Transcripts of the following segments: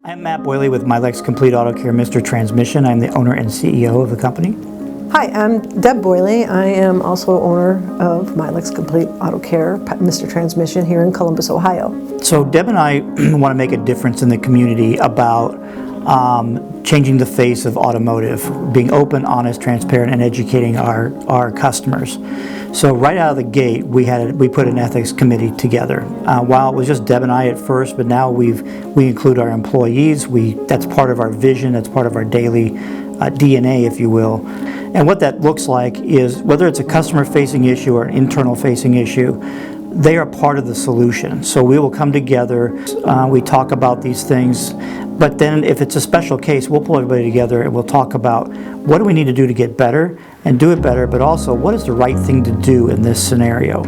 I'm Matt Boyley with Milex Complete Auto Care Mr. Transmission. I'm the owner and CEO of the company. Hi, I'm Deb Boyley. I am also owner of Milex Complete Auto Care Mr. Transmission here in Columbus, Ohio. So Deb and I want to make a difference in the community about changing the face of automotive, being open, honest, transparent, and educating our customers. So right out of the gate, we put an ethics committee together. While it was just Deb and I at first, but now we include our employees. That's part of our vision. That's part of our daily DNA, if you will. And what that looks like is whether it's a customer-facing issue or an internal-facing issue, they are part of the solution. So we will come together, we talk about these things, but then if it's a special case, we'll pull everybody together and we'll talk about what do we need to do to get better and do it better, but also what is the right thing to do in this scenario.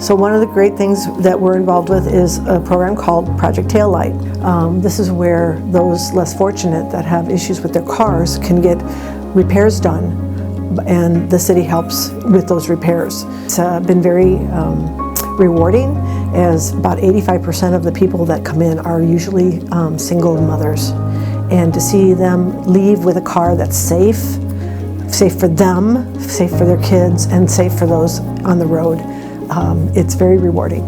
So one of the great things that we're involved with is a program called Project Taillight. This is where those less fortunate that have issues with their cars can get repairs done, and the city helps with those repairs. It's been very rewarding, as about 85% of the people that come in are usually single mothers. And to see them leave with a car that's safe for them, safe for their kids, and safe for those on the road, it's very rewarding.